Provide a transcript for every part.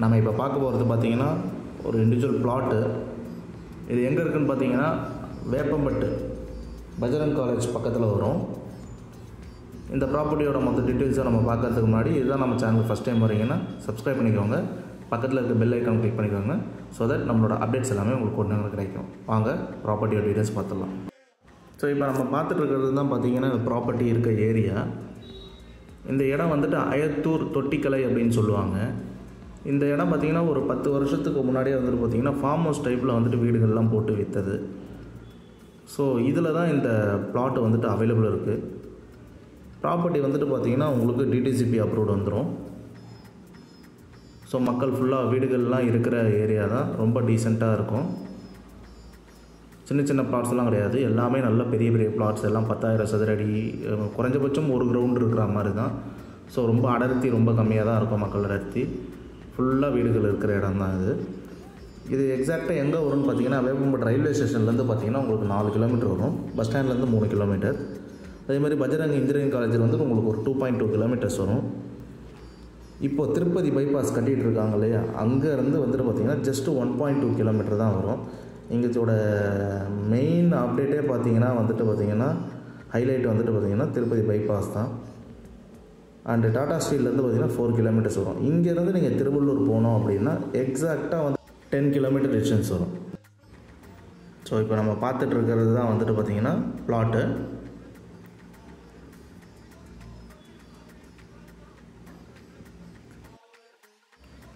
நம்ம இப்போ பார்க்க போகிறது பார்த்திங்கன்னா ஒரு இண்டிவிஜுவல் பிளாட்டு. இது எங்கே இருக்குதுன்னு பார்த்தீங்கன்னா வேப்பம்பட்டு பஜரங் காலேஜ் பக்கத்தில் வரும். இந்த ப்ராப்பர்ட்டியோட மொத்த டீட்டெயில்ஸை நம்ம பார்க்கறதுக்கு முன்னாடி இதுதான் நம்ம சேனலுக்கு ஃபஸ்ட் டைம் வரீங்கன்னா சப்ஸ்கிரைப் பண்ணிக்கோங்க, பக்கத்தில் இருக்க பெல் ஐக்கான் கிளிக் பண்ணிக்கோங்க. ஸோ தட் நம்மளோட அப்டேட்ஸ் எல்லாமே உங்களுக்கு உடனே கிடைக்கும். வாங்க ப்ராப்பர்ட்டியோட டீட்டெயில்ஸ் பார்த்துடலாம். ஸோ இப்போ நம்ம பார்த்துட்டு இருக்கிறது தான் பார்த்திங்கன்னா ப்ராப்பர்ட்டி இருக்க ஏரியா. இந்த இடம் வந்துட்டு அயத்தூர் தொட்டிக்கலை அப்படின்னு சொல்லுவாங்க. இந்த இடம் பார்த்திங்கன்னா ஒரு 10 வருஷத்துக்கு முன்னாடியே வந்துட்டு பார்த்திங்கன்னா ஃபார்ம் ஹவுஸ் டைப்பில் வந்துட்டு வீடுகள்லாம் போட்டு விற்றது. ஸோ இதில் தான் இந்த பிளாட் வந்துட்டு அவைலபிள் இருக்குது. ப்ராப்பர்ட்டி வந்துட்டு பார்த்திங்கன்னா உங்களுக்கு டிடிசிபி அப்ரூவ்டு வந்துடும். ஸோ மக்கள் ஃபுல்லாக வீடுகள்லாம் இருக்கிற ஏரியா தான், ரொம்ப டீசெண்டாக இருக்கும். சின்ன சின்ன பிளாட்ஸ்லாம் கிடையாது, எல்லாமே நல்ல பெரிய பெரிய பிளாட்ஸ், எல்லாம் 10,000 சதுர அடி, குறைஞ்சபட்சம் ஒரு கிரவுண்ட் இருக்கிற மாதிரி தான். ஸோ ரொம்ப அடர்த்தி ரொம்ப கம்மியாக தான் இருக்கும், மக்கள் அடர்த்தி. ஃபுல்லாக வீடுகள் இருக்கிற இடம் தான் இது. இது எக்ஸாக்டாக எங்கே வரும்னு பார்த்தீங்கன்னா வேப்பம்பட்டு ரயில்வே ஸ்டேஷன்லேருந்து பார்த்தீங்கன்னா உங்களுக்கு 4 கிலோமீட்டர் வரும், பஸ் ஸ்டாண்ட்லேருந்து 3 கிலோமீட்டர். அதேமாதிரி பஜரங் இன்ஜினியரிங் காலேஜில் வந்து உங்களுக்கு ஒரு 2.2 கிலோமீட்டர்ஸ் வரும். இப்போது திருப்பதி பைபாஸ் கட்டிகிட்டு இருக்காங்க இல்லையா, அங்கேருந்து வந்துட்டு பார்த்திங்கன்னா ஜஸ்ட்டு 1.2 கிலோமீட்டர் தான் வரும். இங்கத்தோட மெயின் அப்டேட்டே பார்த்திங்கன்னா ஹைலைட் வந்துட்டு பார்த்திங்கன்னா திருப்பதி பைபாஸ் தான். அண்டு டாடா ஸ்டீல்லேருந்து பார்த்திங்கன்னா 4 கிலோமீட்டர்ஸ் வரும். இங்கேருந்து நீங்கள் திருவள்ளூர் போனோம் அப்படின்னா எக்ஸாக்டாக வந்து 10 கிலோமீட்டர் டிஸ்டன்ஸ் வரும். ஸோ இப்போ நம்ம பார்த்துட்டு இருக்கிறது தான் வந்துட்டு பார்த்திங்கன்னா பிளாட்டு.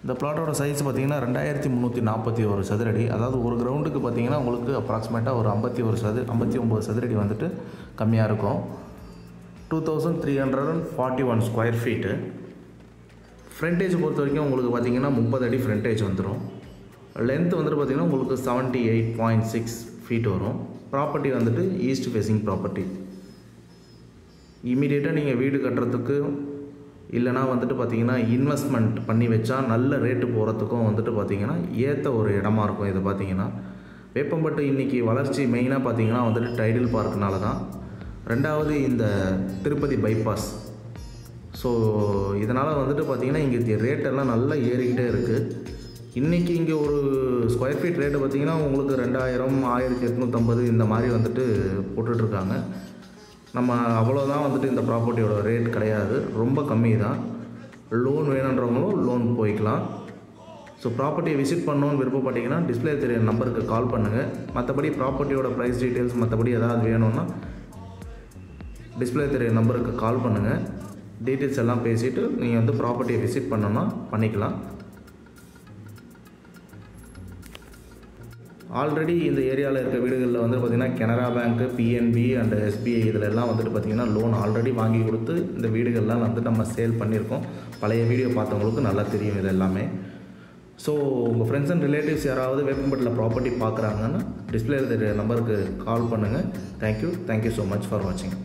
இந்த பிளாட்டோட சைஸ் பார்த்திங்கன்னா 2341 சதுரடி. அதாவது ஒரு கிரவுண்டுக்கு பார்த்திங்கன்னா உங்களுக்கு அப்ராக்சிமேட்டாக ஒரு 59 சதுரடி வந்துட்டு கம்மியாக இருக்கும். 2341 ஸ்கொயர் ஃபீட்டு. ஃப்ரண்ட்டேஜ் பொறுத்த வரைக்கும் உங்களுக்கு பார்த்திங்கன்னா 30 அடி ஃப்ரண்ட்டேஜ் வந்துடும். லென்த் வந்துட்டு பார்த்திங்கன்னா உங்களுக்கு 78.6 ஃபீட் வரும். ப்ராப்பர்ட்டி வந்துட்டு ஈஸ்ட் ஃபேஸிங் ப்ராப்பர்ட்டி. இமீடியட்டாக நீங்கள் வீடு கட்டுறதுக்கு இல்லைனா வந்துட்டு பார்த்திங்கன்னா இன்வெஸ்ட்மெண்ட் பண்ணி வச்சா நல்ல ரேட்டு போகிறதுக்கும் வந்துட்டு பார்த்திங்கன்னா ஏற்ற ஒரு இடமா இருக்கும். இது பார்த்திங்கன்னா வேப்பம்பட்டு இன்றைக்கி வளர்ச்சி மெயினாக பார்த்திங்கன்னா வந்துட்டு டைடல் பார்க்குனால தான். ரெண்டாவது இந்த திருப்பதி பைபாஸ். ஸோ இதனால் வந்துட்டு பார்த்திங்கன்னா இங்கே ரேட்டெல்லாம் நல்லா ஏறிக்கிட்டே இருக்குது. இன்றைக்கி இங்கே ஒரு ஸ்கொயர் ஃபீட் ரேட்டு பார்த்திங்கன்னா உங்களுக்கு 2000, 1850 இந்த மாதிரி வந்துட்டு போட்டுட்ருக்காங்க. நம்ம அவ்வளோதான் வந்துட்டு இந்த ப்ராப்பர்ட்டியோட ரேட் கிடையாது, ரொம்ப கம்மி தான். லோன் வேணுன்றவங்களும் லோன் போய்க்கலாம். ஸோ ப்ராப்பர்ட்டியை விசிட் பண்ணணுன்னு விருப்பப்பட்டீங்கன்னா டிஸ்பிளே தெரியுற நம்பருக்கு கால் பண்ணுங்கள். மற்றபடி ப்ராப்பர்ட்டியோட ப்ரைஸ் டீட்டெயில்ஸ் மற்றபடி ஏதாவது வேணும்னா டிஸ்பிளே தெரியுற நம்பருக்கு கால் பண்ணுங்கள். டீட்டெயில்ஸ் எல்லாம் பேசிவிட்டு நீங்கள் வந்து ப்ராப்பர்ட்டியை விசிட் பண்ணணுன்னா பண்ணிக்கலாம். ஆல்ரெடி இந்த ஏரியாவில் இருக்க வீடுகளில் வந்து பார்த்திங்கன்னா கனரா பேங்க்கு, பிஎன்பி அண்ட் எஸ்பிஐ இதில் எல்லாம் வந்துட்டு பார்த்திங்கன்னா லோன் ஆல்ரெடி வாங்கி கொடுத்து இந்த வீடுகள்லாம் வந்து நம்ம சேல் பண்ணியிருக்கோம். பழைய வீடியோ பார்த்தவங்களுக்கு நல்லா தெரியும் இது எல்லாமே. ஸோ உங்கள் ஃப்ரெண்ட்ஸ் அண்ட் ரிலேட்டிவ்ஸ் யாராவது வேப்பம்பட்டில் ப்ராப்பர்ட்டி பார்க்குறாங்கன்னா டிஸ்பிளே நம்பருக்கு கால் பண்ணுங்கள். தேங்க்யூ ஸோ மச் ஃபார் வாட்சிங்.